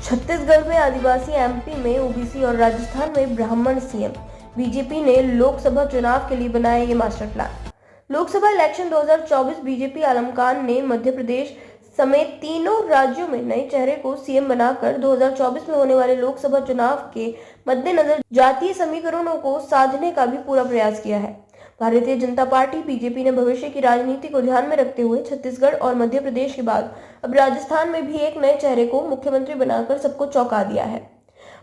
छत्तीसगढ़ में आदिवासी, एमपी में ओबीसी और राजस्थान में ब्राह्मण सीएम। बीजेपी ने लोकसभा चुनाव के लिए बनाया ये master plan. Lok Sabha election 2024 BJP आलमकान ने मध्य प्रदेश समेत तीनों राज्यों में नए चेहरे को सीएम बनाकर 2024 में होने वाले लोकसभा चुनाव के मद्देनजर जातीय समीकरणों को साधने का भी पूरा प्रयास किया है। भारतीय जनता पार्टी बीजेपी ने भविष्य की राजनीति को ध्यान में रखते हुए छत्तीसगढ़ और मध्य प्रदेश के बाद अब राजस्थान में भी एक नए चेहरे को मुख्यमंत्री बनाकर सबको चौंका दिया है।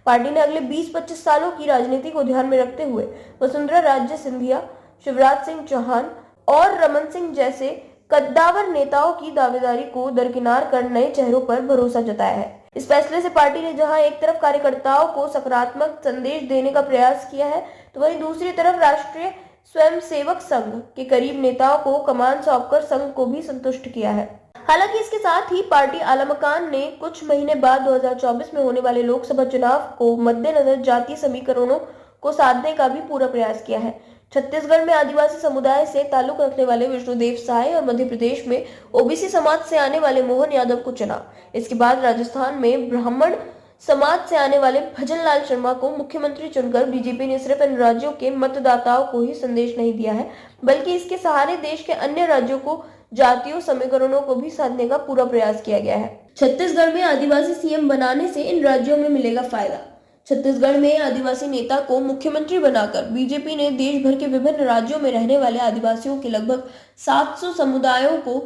पार्टी ने अगले 20-25 सालों की राजनीति को ध्यान में रखते हुए वसुंधरा राजे सिंधिया, शिवराज सिंह चौहान और रमन सिंह जैसे कद्दावर नेताओं की दावेदारी को दरकिनार कर नए चेहरों पर भरोसा जताया है। इस फैसले से पार्टी ने जहां एक तरफ कार्यकर्ताओं को सकारात्मक संदेश देने का प्रयास किया है, तो वहीं दूसरी तरफ राष्ट्रीय स्वयंसेवक संघ के करीब नेताओं को कमान सौंपकर संघ को भी संतुष्ट किया है। हालांकि इसके साथ ही पार्टी आलमकान ने कुछ महीने बाद 2024 में होने वाले लोकसभा चुनाव को मद्देनजर जातीय समीकरणों को साधने का भी पूरा प्रयास किया है। छत्तीसगढ़ में आदिवासी समुदाय से ताल्लुक रखने वाले विष्णुदेव साय और मध्य प्रदेश में ओबीसी समाज से आने वाले मोहन यादव को चुना। इसके बाद राजस्थान में ब्राह्मण समाज से आने वाले भजनलाल शर्मा को मुख्यमंत्री चुनकर बीजेपी ने सिर्फ इन राज्यों के मतदाताओं को ही संदेश नहीं दिया है, बल्कि इसके सहारे देश के अन्य राज्यों को जातीय समीकरणों को भी साधने का पूरा प्रयास किया गया है। छत्तीसगढ़ में आदिवासी सीएम बनाने से इन राज्यों में मिलेगा फायदा। छत्तीसगढ़ में आदिवासी नेता को मुख्यमंत्री बनाकर बीजेपी ने देश भर के विभिन्न राज्यों में रहने वाले आदिवासियों के लगभग 700 समुदायों को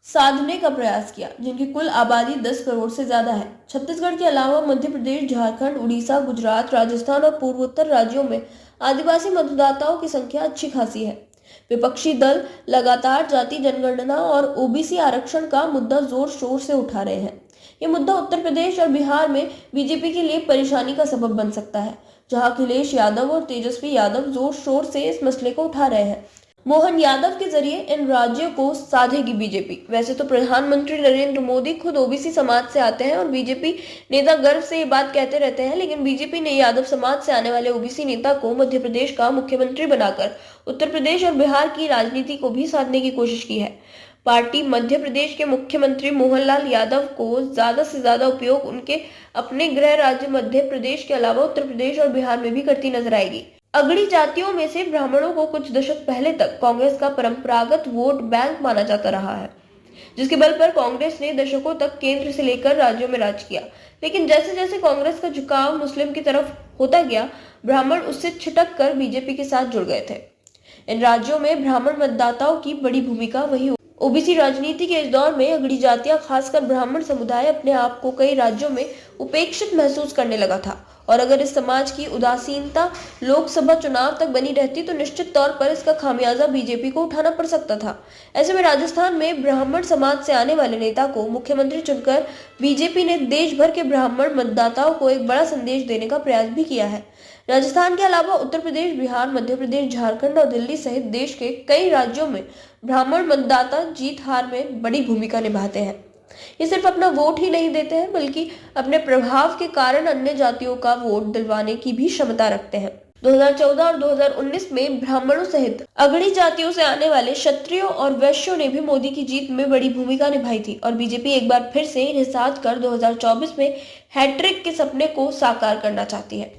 साधने का प्रयास किया, जिनकी कुल आबादी 10 करोड़ से ज्यादा है। छत्तीसगढ़ के अलावा मध्य प्रदेश, झारखंड, उड़ीसा, गुजरात, राजस्थान और पूर्वोत्तर राज्यों में आदिवासी मतदाताओं की संख्या अच्छी खासी है। विपक्षी दल लगातार जाति जनगणना और ओबीसी आरक्षण का मुद्दा जोर शोर से उठा रहे हैं। ये मुद्दा उत्तर प्रदेश और बिहार में बीजेपी के लिए परेशानी का सबब बन सकता है, जहां अखिलेश यादव और तेजस्वी यादव जोर शोर से इस मसले को उठा रहे हैं। मोहन यादव के जरिए इन राज्यों को साधेगी बीजेपी। वैसे तो प्रधानमंत्री नरेंद्र मोदी खुद ओबीसी समाज से आते हैं और बीजेपी नेता गर्व से ये बात कहते रहते हैं, लेकिन बीजेपी ने यादव समाज से आने वाले ओबीसी नेता को मध्य प्रदेश का मुख्यमंत्री बनाकर उत्तर प्रदेश और बिहार की राजनीति को भी साधने की कोशिश की है। पार्टी मध्य प्रदेश के मुख्यमंत्री मोहनलाल यादव को ज्यादा से ज्यादा उपयोग उनके अपने गृह राज्य मध्य प्रदेश के अलावा उत्तर प्रदेश और बिहार में भी करती नजर आएगी। अगड़ी जातियों में से ब्राह्मणों को कुछ दशक पहले तक कांग्रेस का परंपरागत वोट बैंक माना जाता रहा है, जिसके बल पर कांग्रेस ने दशकों तक केंद्र से लेकर राज्यों में राज किया। लेकिन जैसे जैसे कांग्रेस का झुकाव मुस्लिम की तरफ होता गया, ब्राह्मण उससे छिटक कर बीजेपी के साथ जुड़ गए थे। इन राज्यों में ब्राह्मण मतदाताओं की बड़ी भूमिका वही ओबीसी राजनीति के इस दौर में अगड़ी जातियां, खासकर ब्राह्मण समुदाय, अपने आप को कई राज्यों में उपेक्षित महसूस करने लगा था, और अगर इस समाज की उदासीनता लोकसभा चुनाव तक बनी रहती तो निश्चित तौर पर इसका खामियाजा बीजेपी को उठाना पड़ सकता था। ऐसे में राजस्थान में ब्राह्मण समाज से आने वाले नेता को मुख्यमंत्री चुनकर बीजेपी ने देश भर के ब्राह्मण मतदाताओं को एक बड़ा संदेश देने का प्रयास भी किया है। राजस्थान के अलावा उत्तर प्रदेश, बिहार, मध्य प्रदेश, झारखंड और दिल्ली सहित देश के कई राज्यों में ब्राह्मण मतदाता जीत हार में बड़ी भूमिका निभाते हैं। ये सिर्फ अपना वोट ही नहीं देते हैं, बल्कि अपने प्रभाव के कारण अन्य जातियों का वोट दिलवाने की भी क्षमता रखते हैं। 2014 और 2019 में ब्राह्मणों सहित अगड़ी जातियों से आने वाले क्षत्रियों और वैश्यों ने भी मोदी की जीत में बड़ी भूमिका निभाई थी, और बीजेपी एक बार फिर से इन्हें साथ कर 2024 में हैट्रिक के सपने को साकार करना चाहती है।